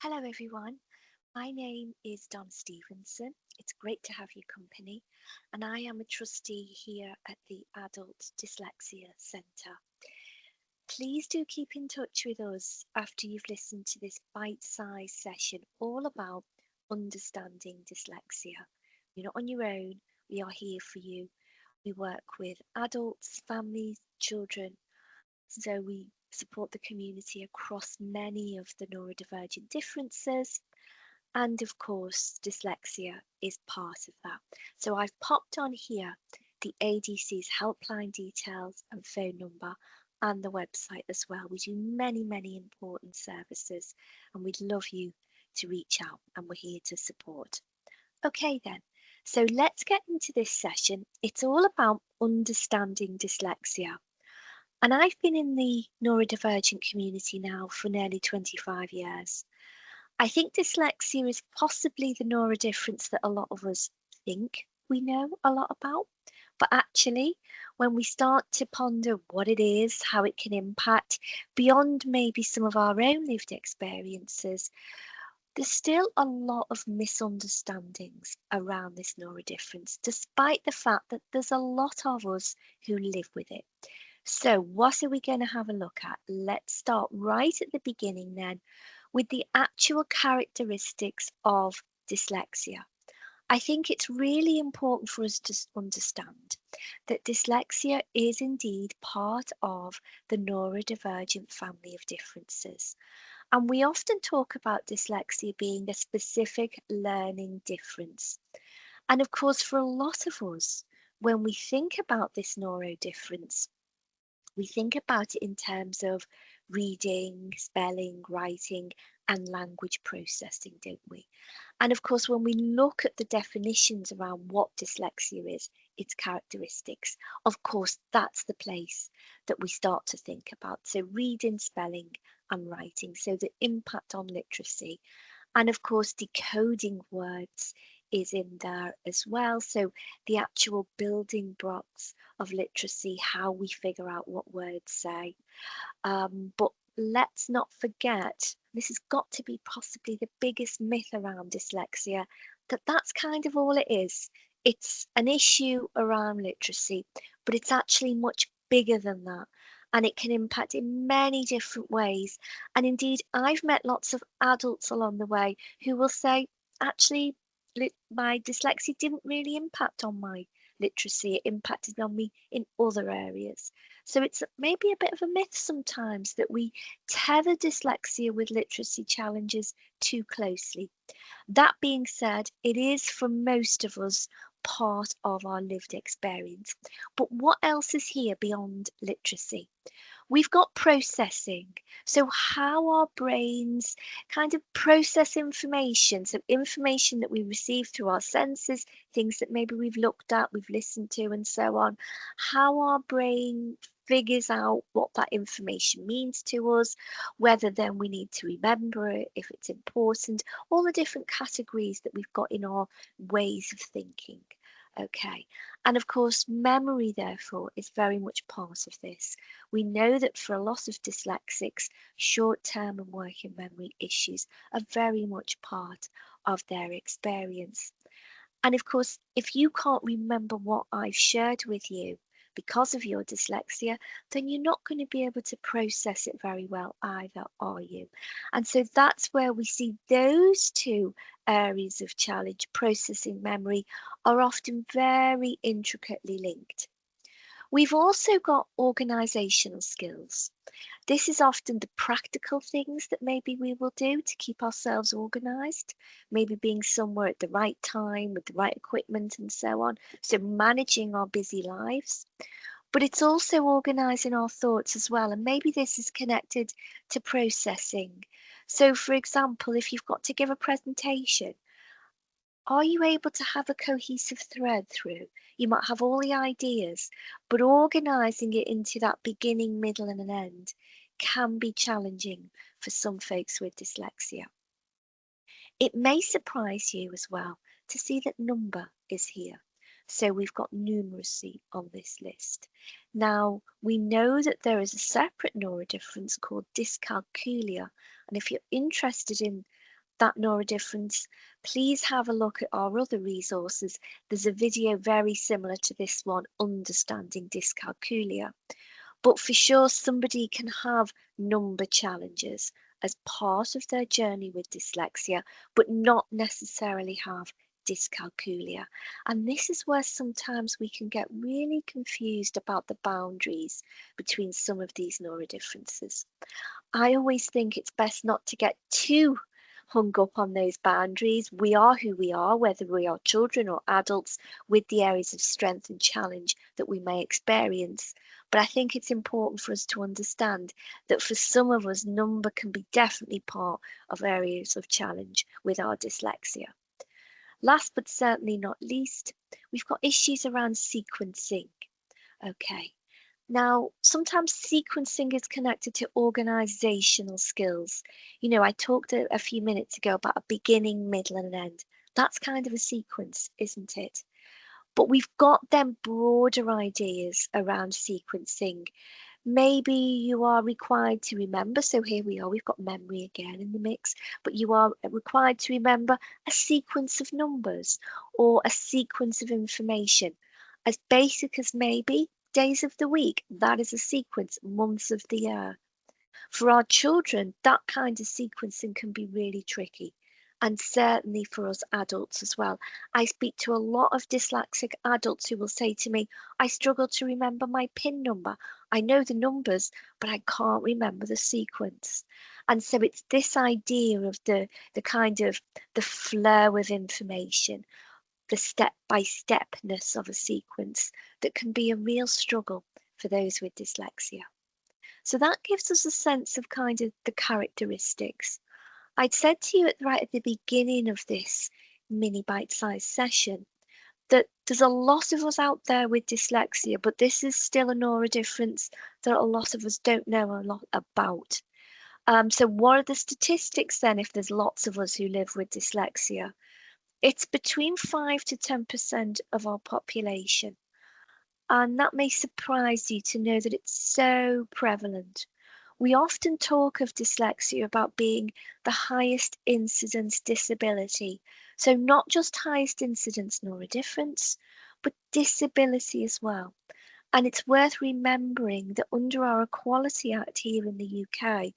Hello, everyone. My name is Donna Stevenson. It's great to have your company, and I am a trustee here at the Adult Dyslexia Centre. Please do keep in touch with us after you've listened to this bite-sized session all about understanding dyslexia. You're not on your own, we are here for you. We work with adults, families, children, so we support the community across many of the neurodivergent differences. And of course, dyslexia is part of that. So I've popped on here the ADC's helpline details and phone number and the website as well. We do many important services and we'd love you to reach out and we're here to support. Okay then, so let's get into this session. It's all about understanding dyslexia. And I've been in the neurodivergent community now for nearly 25 years. I think dyslexia is possibly the neurodifference that a lot of us think we know a lot about. But actually, when we start to ponder what it is, how it can impact beyond maybe some of our own lived experiences, there's still a lot of misunderstandings around this neurodifference, despite the fact that there's a lot of us who live with it. So, what are we going to have a look at? Let's start right at the beginning then with the actual characteristics of dyslexia. I think it's really important for us to understand that dyslexia is indeed part of the neurodivergent family of differences. And we often talk about dyslexia being a specific learning difference. And of course, for a lot of us, when we think about this neurodifference, we think about it in terms of reading, spelling, writing, and language processing, don't we? And of course, when we look at the definitions around what dyslexia is, its characteristics, of course, that's the place that we start to think about. So, reading, spelling, and writing. So, the impact on literacy. And of course, decoding words is in there as well. So, the actual building blocks of literacy, how we figure out what words say. But let's not forget, this has got to be possibly the biggest myth around dyslexia, that that's kind of all it is. It's an issue around literacy, but it's actually much bigger than that. And it can impact in many different ways. And indeed, I've met lots of adults along the way who will say, actually, my dyslexia didn't really impact on my literacy, it impacted on me in other areas. So it's maybe a bit of a myth sometimes that we tether dyslexia with literacy challenges too closely. That being said, it is for most of us part of our lived experience. But what else is here beyond literacy? We've got processing. So, how our brains kind of process information. So, information that we receive through our senses, things that maybe we've looked at, we've listened to, and so on. How our brain figures out what that information means to us, whether then we need to remember it, if it's important, all the different categories that we've got in our ways of thinking. Okay, and of course, memory, therefore, is very much part of this. We know that for a lot of dyslexics, short-term and working memory issues are very much part of their experience. And of course, if you can't remember what I've shared with you because of your dyslexia, then you're not going to be able to process it very well either, are you? And so that's where we see those two areas of challenge, processing memory, are often very intricately linked. We've also got organisational skills. This is often the practical things that maybe we will do to keep ourselves organised, maybe being somewhere at the right time with the right equipment and so on. So, managing our busy lives. But it's also organising our thoughts as well. And maybe this is connected to processing. So, for example, if you've got to give a presentation, are you able to have a cohesive thread through? You might have all the ideas, but organising it into that beginning, middle, and an end can be challenging for some folks with dyslexia. It may surprise you as well to see that number is here. So we've got numeracy on this list. Now, we know that there is a separate neurodifference called dyscalculia. And if you're interested in that neurodifference, please have a look at our other resources. There's a video very similar to this one, Understanding Dyscalculia. But for sure, somebody can have number challenges as part of their journey with dyslexia, but not necessarily have dyscalculia. And this is where sometimes we can get really confused about the boundaries between some of these neurodifferences. I always think it's best not to get too hung up on those boundaries. We are who we are, whether we are children or adults, with the areas of strength and challenge that we may experience. But I think it's important for us to understand that for some of us, number can be definitely part of areas of challenge with our dyslexia. Last but certainly not least, we've got issues around sequencing. Okay. Now, sometimes sequencing is connected to organizational skills. You know, I talked a few minutes ago about a beginning, middle, and an end. That's kind of a sequence, isn't it? But we've got them broader ideas around sequencing. Maybe you are required to remember, so here we are, we've got memory again in the mix, but you are required to remember a sequence of numbers or a sequence of information. As basic as maybe days of the week, that is a sequence, months of the year. For our children, that kind of sequencing can be really tricky. And certainly for us adults as well. I speak to a lot of dyslexic adults who will say to me, I struggle to remember my PIN number. I know the numbers, but I can't remember the sequence. And so it's this idea of the kind of the flow of information, the step-by-stepness of a sequence that can be a real struggle for those with dyslexia. So that gives us a sense of kind of the characteristics. I'd said to you right at the beginning of this mini bite-sized session that there's a lot of us out there with dyslexia, but this is still a neurodifference that a lot of us don't know a lot about. So what are the statistics then if there's lots of us who live with dyslexia? It's between 5 to 10% of our population. And that may surprise you to know that it's so prevalent. We often talk of dyslexia about being the highest incidence disability. So not just highest incidence neurodifference, but disability as well. And it's worth remembering that under our Equality Act here in the UK,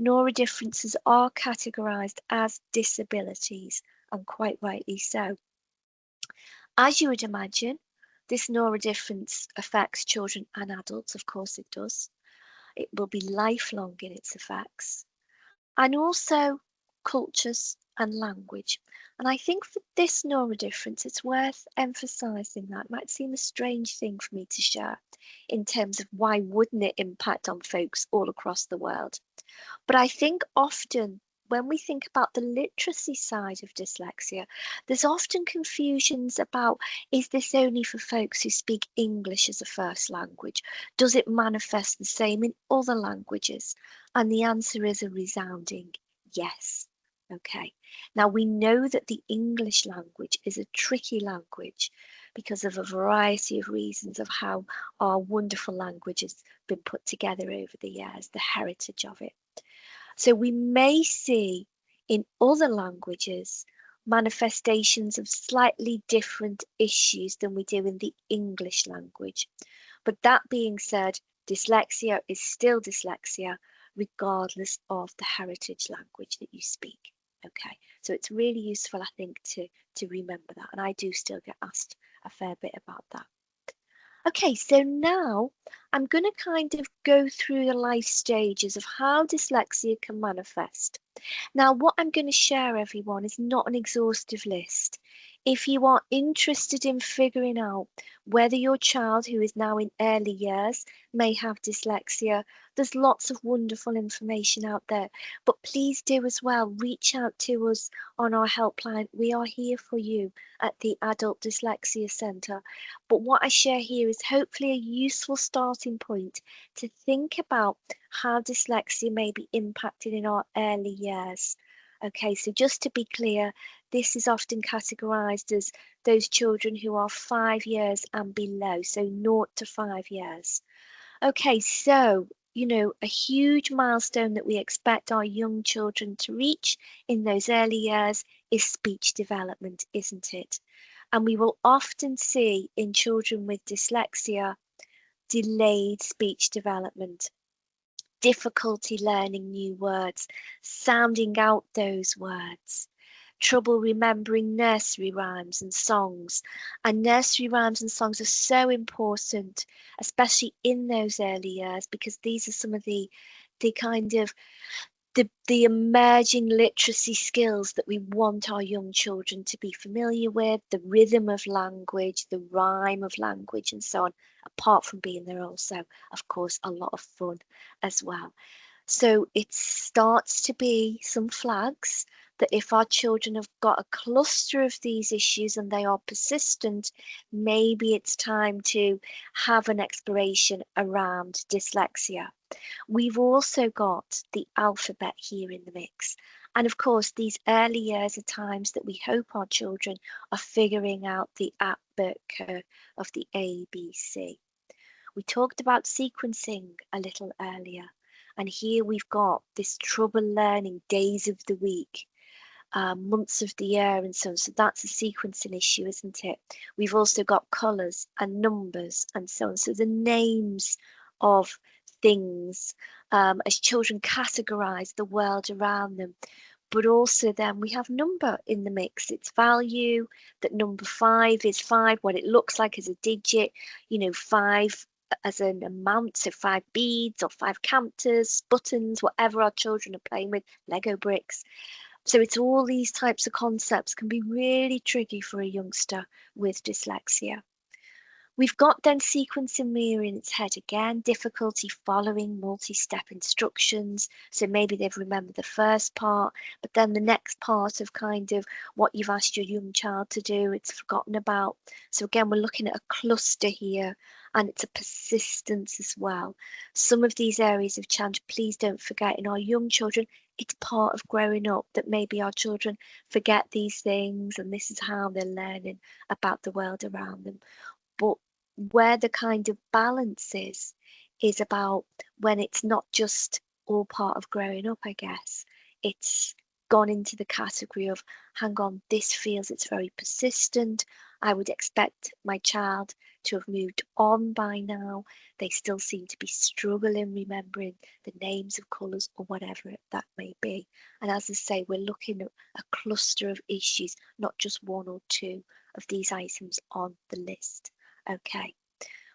neurodifferences are categorised as disabilities, and quite rightly so. As you would imagine, this neurodifference affects children and adults, of course it does. It will be lifelong in its effects. And also cultures and language. And I think for this neurodifference, it's worth emphasising that. It might seem a strange thing for me to share in terms of why wouldn't it impact on folks all across the world. But I think often when we think about the literacy side of dyslexia, there's often confusions about, is this only for folks who speak English as a first language? Does it manifest the same in other languages? And the answer is a resounding yes. Okay, now we know that the English language is a tricky language because of a variety of reasons of how our wonderful language has been put together over the years, the heritage of it. So we may see in other languages manifestations of slightly different issues than we do in the English language. But that being said, dyslexia is still dyslexia regardless of the heritage language that you speak. Okay, so it's really useful, I think, to remember that. And I do still get asked a fair bit about that. Okay, so now I'm going to kind of go through the life stages of how dyslexia can manifest. Now, what I'm going to share, everyone, is not an exhaustive list. If you are interested in figuring out whether your child who is now in early years may have dyslexia, there's lots of wonderful information out there. But please do as well reach out to us on our helpline. We are here for you at the Adult Dyslexia Centre. But what I share here is hopefully a useful starting point to think about how dyslexia may be impacted in our early years. Okay, so just to be clear, this is often categorised as those children who are 5 years and below, so 0 to 5 years. Okay, so a huge milestone that we expect our young children to reach in those early years is speech development, isn't it? And we will often see in children with dyslexia delayed speech development, difficulty learning new words, sounding out those words, trouble remembering nursery rhymes and songs. And nursery rhymes and songs are so important, especially in those early years, because these are some of the kind of the emerging literacy skills that we want our young children to be familiar with, the rhythm of language, the rhyme of language, and so on, apart from being there also, of course, a lot of fun as well. So it starts to be some flags that if our children have got a cluster of these issues and they are persistent, maybe it's time to have an exploration around dyslexia. We've also got the alphabet here in the mix. And of course, these early years are times that we hope our children are figuring out the alphabet curve of the ABC. We talked about sequencing a little earlier. And here we've got this trouble learning days of the week, months of the year and so on. So that's a sequencing issue, isn't it? We've also got colours and numbers and so on. So the names of things as children categorise the world around them. But also then we have number in the mix. It's value, that number 5 is 5, what it looks like as a digit, 5 as an amount, so 5 beads or 5 counters, buttons, whatever our children are playing with, Lego bricks. So it's all these types of concepts can be really tricky for a youngster with dyslexia. We've got then sequencing rearing its head again, difficulty following multi-step instructions. So maybe they've remembered the first part, but then the next part of kind of what you've asked your young child to do, it's forgotten about. So again, we're looking at a cluster here, and it's a persistence as well. Some of these areas of challenge, please don't forget, in our young children, it's part of growing up that maybe our children forget these things, and this is how they're learning about the world around them. But where the kind of balance is about when it's not just all part of growing up, I guess. It's gone into the category of, hang on, this feels it's very persistent. I would expect my child to have moved on by now. They still seem to be struggling remembering the names of colours or whatever that may be. And as I say, we're looking at a cluster of issues, not just one or two of these items on the list. Okay.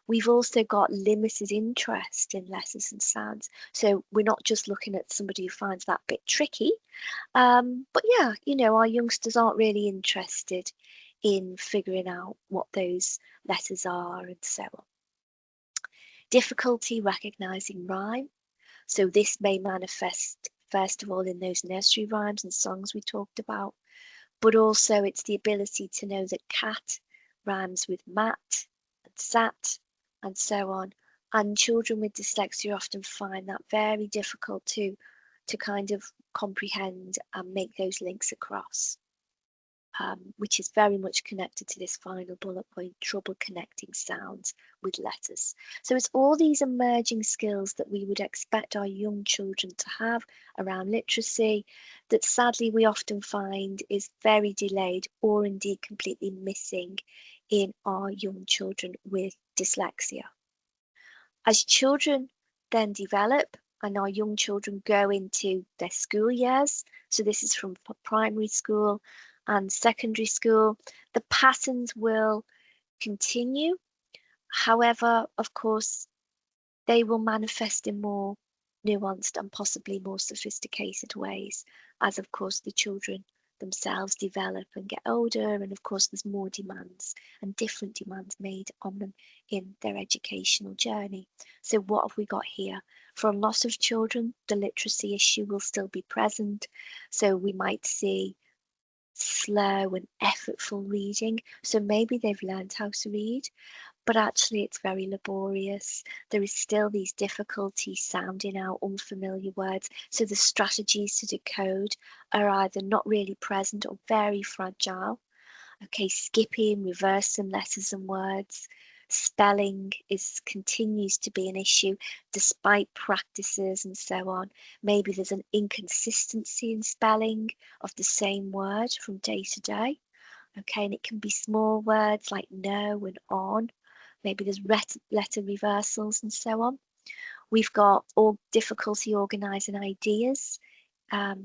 We've also got limited interest in letters and sounds. So we're not just looking at somebody who finds that bit tricky. But yeah, our youngsters aren't really interested in figuring out what those letters are and so on. Difficulty recognizing rhyme. So this may manifest, first of all, in those nursery rhymes and songs we talked about, but also it's the ability to know that cat rhymes with mat, sat, and so on. And children with dyslexia often find that very difficult to kind of comprehend and make those links across, which is very much connected to this final bullet point, trouble connecting sounds with letters. So it's all these emerging skills that we would expect our young children to have around literacy that sadly we often find is very delayed or indeed completely missing in our young children with dyslexia. As children then develop and our young children go into their school years, so this is from primary school and secondary school, the patterns will continue. However, of course, they will manifest in more nuanced and possibly more sophisticated ways as, of course, the children themselves develop and get older, and of course there's more demands and different demands made on them in their educational journey. So what have we got here? For a lot of children, the literacy issue will still be present, so we might see slow and effortful reading. So maybe they've learned how to read, but actually it's very laborious. There is still these difficulties sounding out unfamiliar words. So the strategies to decode are either not really present or very fragile. Okay, skipping, reversing letters and words, Spelling continues to be an issue despite practices and so on. Maybe there's an inconsistency in spelling of the same word from day to day. Okay, and it can be small words like no and on. Maybe there's letter reversals and so on. We've got difficulty organising ideas,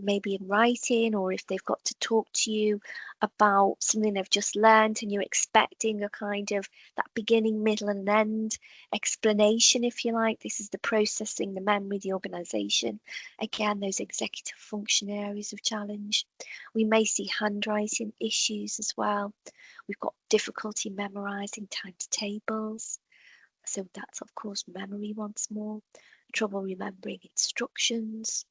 maybe in writing, or if they've got to talk to you about something they've just learned and you're expecting a kind of that beginning, middle and end explanation, if you like. This is the processing, the memory, the organisation. Again, those executive function areas of challenge. We may see handwriting issues as well. We've got difficulty memorising times tables. So that's, of course, memory once more, trouble remembering instructions.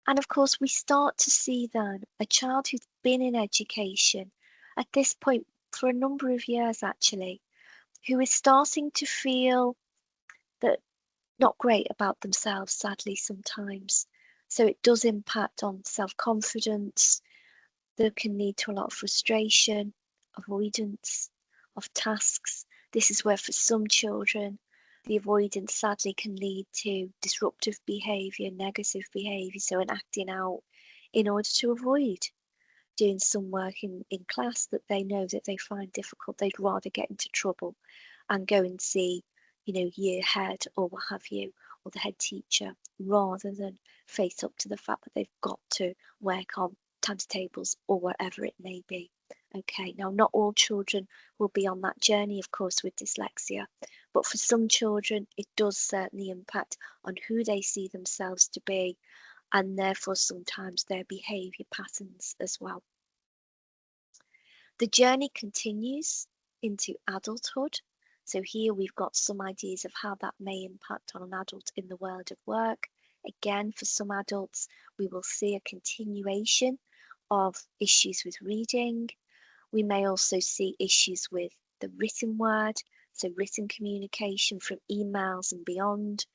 And of course, we start to see then a child who's been in education at this point for a number of years, actually, who is starting to feel that not great about themselves, sadly, sometimes. So it does impact on self-confidence. That can lead to a lot of frustration, avoidance of tasks. This is where for some children, the avoidance sadly can lead to disruptive behaviour, negative behaviour, so an acting out in order to avoid doing some work in class that they know that they find difficult. They'd rather get into trouble and go and see, year head or what have you, or the head teacher, rather than face up to the fact that they've got to work on times tables or whatever it may be. Okay, now not all children will be on that journey, of course, with dyslexia, but for some children it does certainly impact on who they see themselves to be, and therefore sometimes their behaviour patterns as well. The journey continues into adulthood. So here we've got some ideas of how that may impact on an adult in the world of work. Again, for some adults, we will see a continuation of issues with reading. We may also see issues with the written word, so written communication from emails and beyond.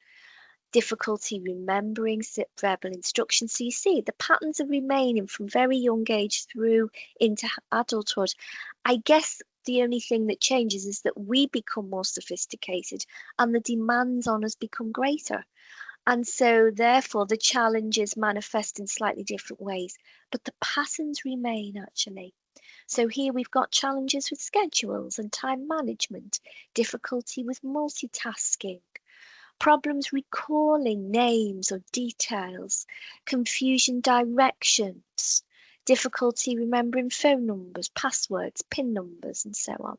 Difficulty remembering verbal instructions. So you see, the patterns are remaining from very young age through into adulthood. I guess the only thing that changes is that we become more sophisticated and the demands on us become greater. And so therefore the challenges manifest in slightly different ways, but the patterns remain actually. So here we've got challenges with schedules and time management, difficulty with multitasking, problems recalling names or details, confusion directions, difficulty remembering phone numbers, passwords, PIN numbers, and so on,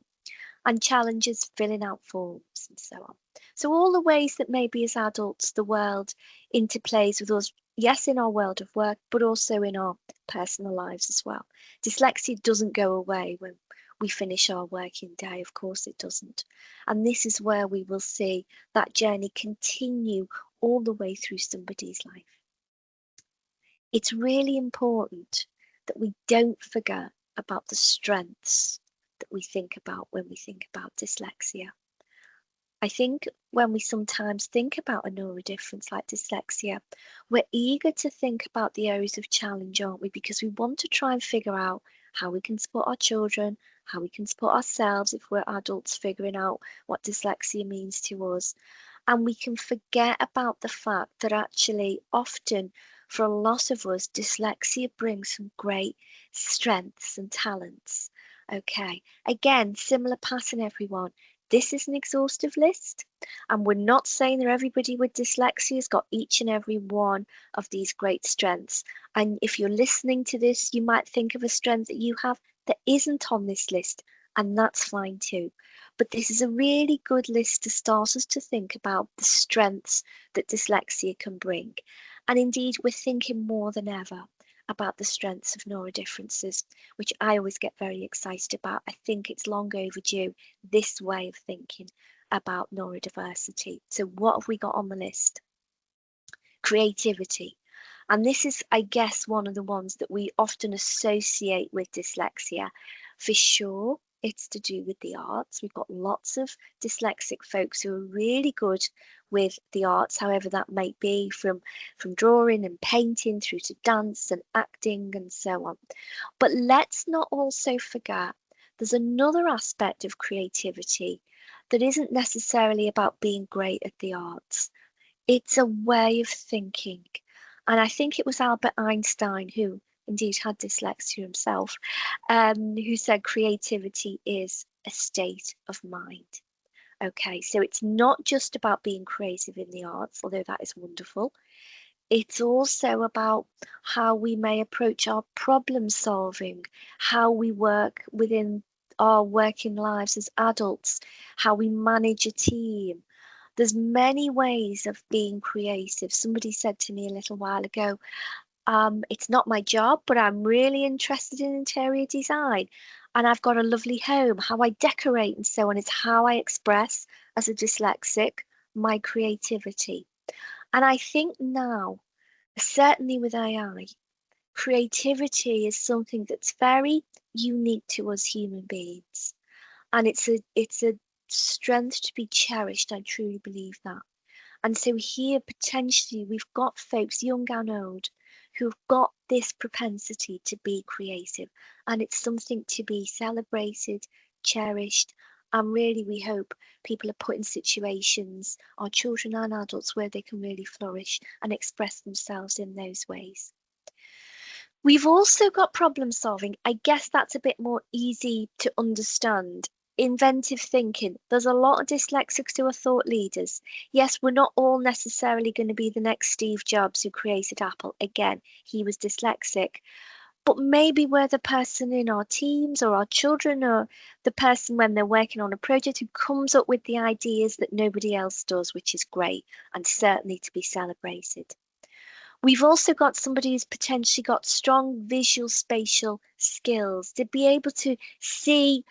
and challenges filling out forms and so on. So all the ways that maybe as adults the world interplays with us, yes, in our world of work, but also in our personal lives as well. Dyslexia doesn't go away when we finish our working day, of course it doesn't. And this is where we will see that journey continue all the way through somebody's life. It's really important that we don't forget about the strengths that we think about when we think about dyslexia. I think when we sometimes think about a neurodifference like dyslexia, we're eager to think about the areas of challenge, aren't we? Because we want to try and figure out how we can support our children, how we can support ourselves if we're adults figuring out what dyslexia means to us. And we can forget about the fact that actually often for a lot of us, dyslexia brings some great strengths and talents. Okay, again, similar pattern, everyone. This is an exhaustive list, and we're not saying that everybody with dyslexia has got each and every one of these great strengths. And if you're listening to this, you might think of a strength that you have that isn't on this list, and that's fine too. But this is a really good list to start us to think about the strengths that dyslexia can bring. And indeed, we're thinking more than ever about the strengths of neurodifferences, which I always get very excited about. I think it's long overdue, this way of thinking about neurodiversity. So what have we got on the list? Creativity. And this is, I guess, one of the ones that we often associate with dyslexia. For sure, it's to do with the arts. We've got lots of dyslexic folks who are really good with the arts, however that might be, from drawing and painting through to dance and acting and so on. But let's not also forget there's another aspect of creativity that isn't necessarily about being great at the arts. It's a way of thinking. And I think it was Albert Einstein, who indeed had dyslexia himself, who said creativity is a state of mind. Okay, so it's not just about being creative in the arts, although that is wonderful. It's also about how we may approach our problem solving, how we work within our working lives as adults, how we manage a team. There's many ways of being creative. Somebody said to me a little while ago, it's not my job, but I'm really interested in interior design. And I've got a lovely home, how I decorate and so on. It's how I express as a dyslexic my creativity. And I think now, certainly with AI, creativity is something that's very unique to us human beings. And it's a strength to be cherished. I truly believe that. And so here potentially we've got folks, young and old, who've got this propensity to be creative. And it's something to be celebrated, cherished, and really we hope people are put in situations, our children and adults, where they can really flourish and express themselves in those ways. We've also got problem solving. I guess that's a bit more easy to understand. Inventive thinking. There's a lot of dyslexics who are thought leaders. Yes, we're not all necessarily going to be the next Steve Jobs who created Apple. Again, he was dyslexic. But maybe we're the person in our teams or our children or the person when they're working on a project who comes up with the ideas that nobody else does, which is great and certainly to be celebrated. We've also got somebody who's potentially got strong visual spatial skills to be able to see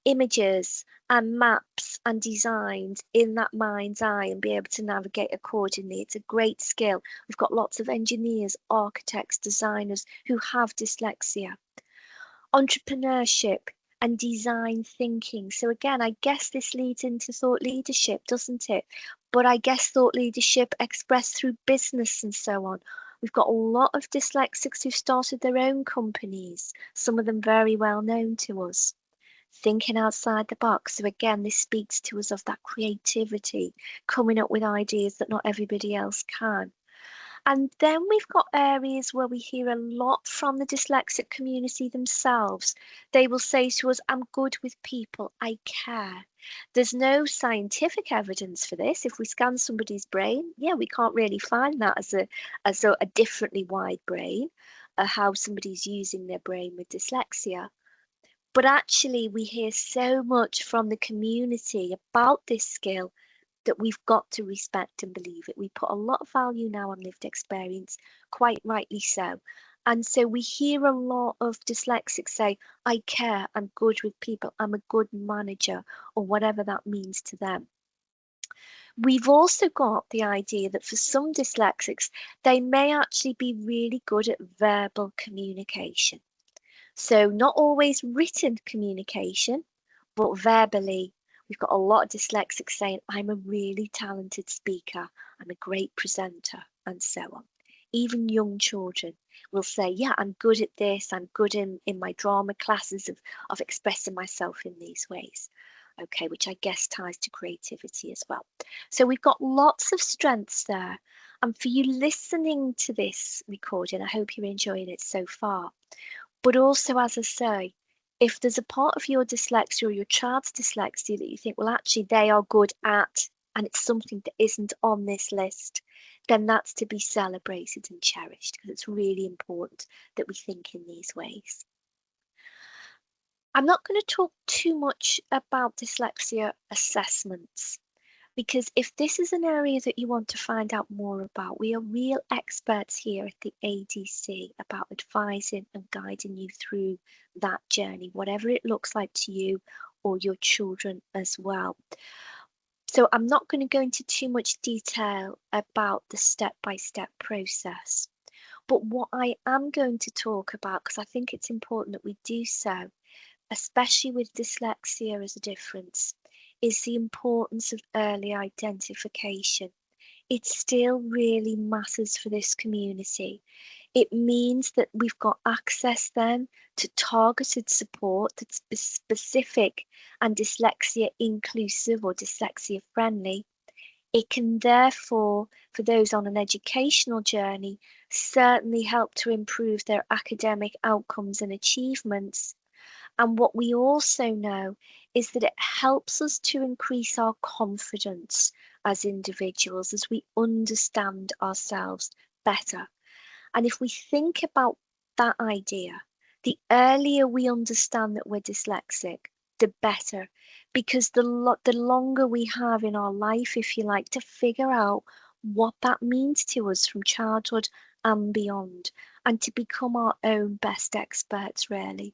images and maps and designs in that mind's eye and be able to navigate accordingly. It's a great skill. We've got lots of engineers, architects, designers who have dyslexia. Entrepreneurship and design thinking. So again, I guess this leads into thought leadership, doesn't it? But I guess thought leadership expressed through business and so on. We've got a lot of dyslexics who've started their own companies, some of them very well known to us. Thinking outside the box. So again, this speaks to us of that creativity, coming up with ideas that not everybody else can. And then we've got areas where we hear a lot from the dyslexic community themselves. They will say to us, I'm good with people, I care. There's no scientific evidence for this. If we scan somebody's brain, yeah, we can't really find that as a differently wide brain, how somebody's using their brain with dyslexia. But actually, we hear so much from the community about this skill that we've got to respect and believe it. We put a lot of value now on lived experience, quite rightly so. And so we hear a lot of dyslexics say, I care, I'm good with people, I'm a good manager, or whatever that means to them. We've also got the idea that for some dyslexics, they may actually be really good at verbal communication. So not always written communication, but verbally. We've got a lot of dyslexics saying, I'm a really talented speaker, I'm a great presenter, and so on. Even young children will say, yeah, I'm good at this, I'm good in my drama classes of expressing myself in these ways. Okay, which I guess ties to creativity as well. So we've got lots of strengths there. And for you listening to this recording, I hope you're enjoying it so far. But also, as I say, if there's a part of your dyslexia or your child's dyslexia that you think, well, actually, they are good at, and it's something that isn't on this list, then that's to be celebrated and cherished because it's really important that we think in these ways. I'm not going to talk too much about dyslexia assessments because if this is an area that you want to find out more about, we are real experts here at the ADC about advising and guiding you through that journey, whatever it looks like to you or your children as well. So I'm not going to go into too much detail about the step-by-step process. But what I am going to talk about, because I think it's important that we do so, especially with dyslexia as a difference, is the importance of early identification. it still really matters for this community. It means that we've got access then to targeted support that's specific and dyslexia inclusive or dyslexia friendly. It can therefore, for those on an educational journey, certainly help to improve their academic outcomes and achievements. And what we also know is that it helps us to increase our confidence as individuals as we understand ourselves better. And if we think about that idea, the earlier we understand that we're dyslexic, the better, because the longer we have in our life, if you like, to figure out what that means to us from childhood and beyond, and to become our own best experts, really.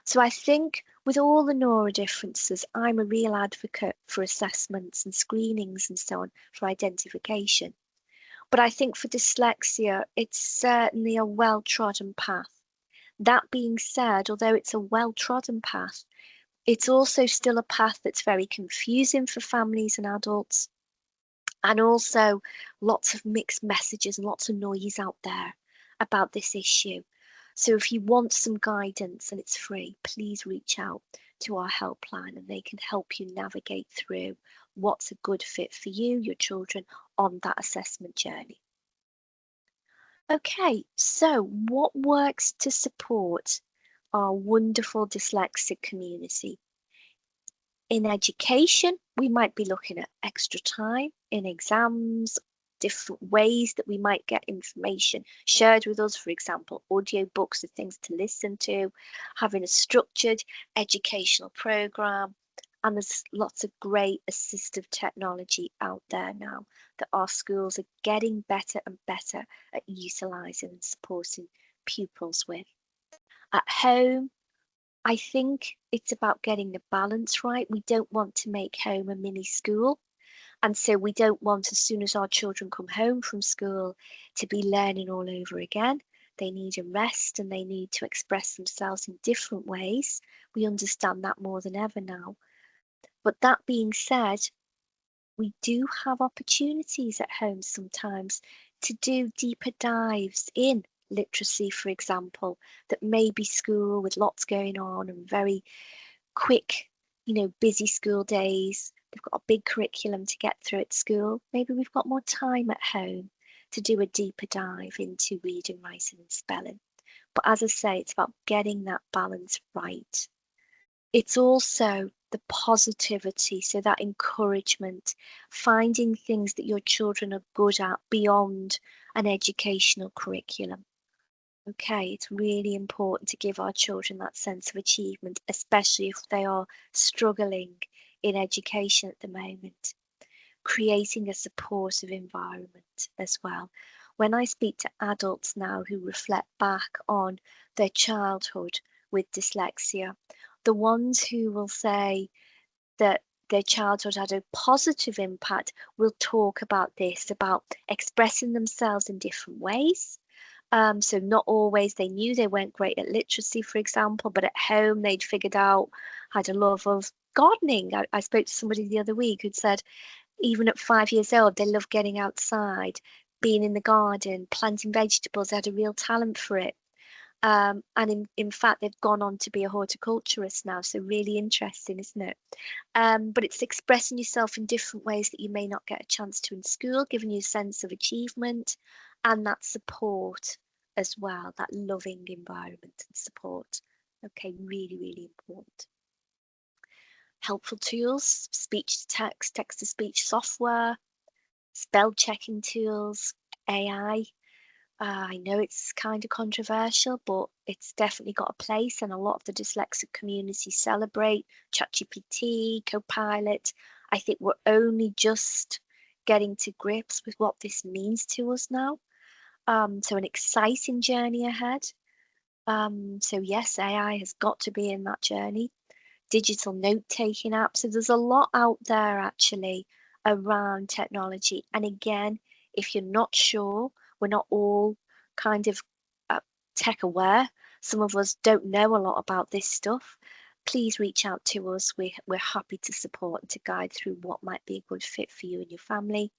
So I think with all the neurodifferences, I'm a real advocate for assessments and screenings and so on for identification. But I think for dyslexia, it's certainly a well-trodden path. That being said, although it's a well-trodden path, it's also still a path that's very confusing for families and adults, and also lots of mixed messages and lots of noise out there about this issue. So if you want some guidance and it's free, please reach out to our helpline and they can help you navigate through what's a good fit for you, your children, on that assessment journey. Okay, so what works to support our wonderful dyslexic community? In education, we might be looking at extra time in exams, different ways that we might get information shared with us, for example, audio books and things to listen to, having a structured educational program. And there's lots of great assistive technology out there now that our schools are getting better and better at utilising and supporting pupils with. At home, I think it's about getting the balance right. We don't want to make home a mini school. And so we don't want, as soon as our children come home from school, to be learning all over again. They need a rest and they need to express themselves in different ways. We understand that more than ever now. But that being said, we do have opportunities at home sometimes to do deeper dives in literacy, for example, that may be school with lots going on and very quick, busy school days. They've got a big curriculum to get through at school. Maybe we've got more time at home to do a deeper dive into reading, writing, and spelling. But as I say, it's about getting that balance right. It's also the positivity, so that encouragement, finding things that your children are good at beyond an educational curriculum. Okay, it's really important to give our children that sense of achievement, especially if they are struggling in education at the moment. Creating a supportive environment as well. When I speak to adults now who reflect back on their childhood with dyslexia, the ones who will say that their childhood had a positive impact will talk about this, about expressing themselves in different ways. So not always, they knew they weren't great at literacy, for example, but at home they'd figured out, had a love of gardening. I spoke to somebody the other week who'd said even at 5 years old, they love getting outside, being in the garden, planting vegetables. They had a real talent for it. And in fact, they've gone on to be a horticulturist now. So really interesting, isn't it? But it's expressing yourself in different ways that you may not get a chance to in school, giving you a sense of achievement and that support as well, that loving environment and support. Okay, really, really important. Helpful tools, speech to text, text to speech software, spell checking tools, AI. I know it's kind of controversial, but it's definitely got a place, and a lot of the dyslexic community celebrate ChatGPT, Copilot. I think we're only just getting to grips with what this means to us now. So an exciting journey ahead. So yes, AI has got to be in that journey. Digital note-taking apps. So there's a lot out there actually around technology. And again, if you're not sure, we're not all kind of tech aware. Some of us don't know a lot about this stuff. Please reach out to us. We're happy to support and to guide through what might be a good fit for you and your family.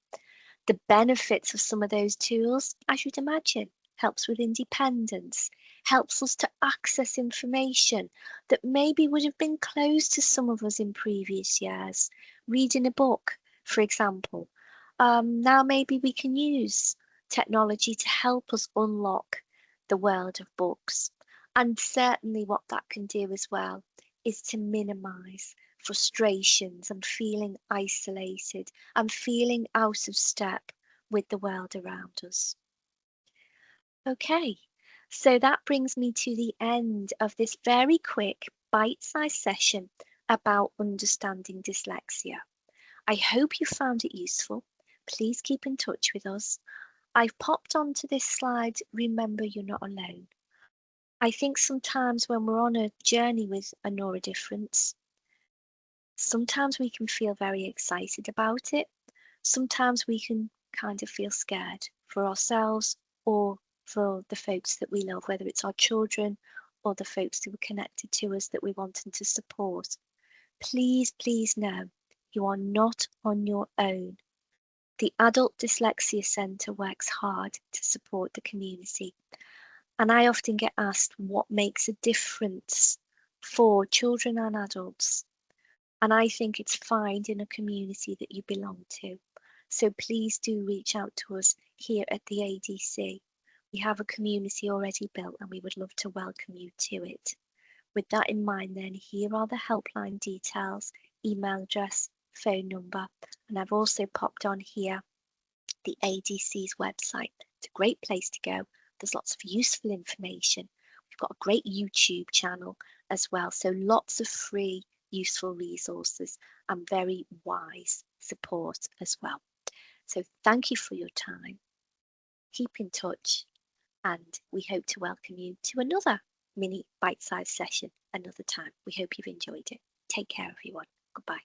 The benefits of some of those tools, as you'd imagine, helps with independence, helps us to access information that maybe would have been closed to some of us in previous years. Reading a book, for example. Now maybe we can use technology to help us unlock the world of books. And certainly what that can do as well is to minimize frustrations and feeling isolated and feeling out of step with the world around us. Okay, so that brings me to the end of this very quick bite-sized session about understanding dyslexia. I hope you found it useful. Please keep in touch with us. I've popped onto this slide, remember you're not alone. I think sometimes when we're on a journey with a neurodifference, sometimes we can feel very excited about it. Sometimes we can kind of feel scared for ourselves or for the folks that we love, whether it's our children or the folks who are connected to us that we want to support. Please, please know you are not on your own. The Adult Dyslexia Centre works hard to support the community. And I often get asked what makes a difference for children and adults. And I think it's finding a community that you belong to. So please do reach out to us here at the ADC. We have a community already built and we would love to welcome you to it. With that in mind then, here are the helpline details, email address, phone number, and I've also popped on here the ADC's website. It's a great place to go. There's lots of useful information. We've got a great YouTube channel as well, so lots of free, useful resources and very wise support as well. So thank you for your time. Keep in touch, and we hope to welcome you to another mini bite-sized session another time. We hope you've enjoyed it. Take care, everyone. Goodbye.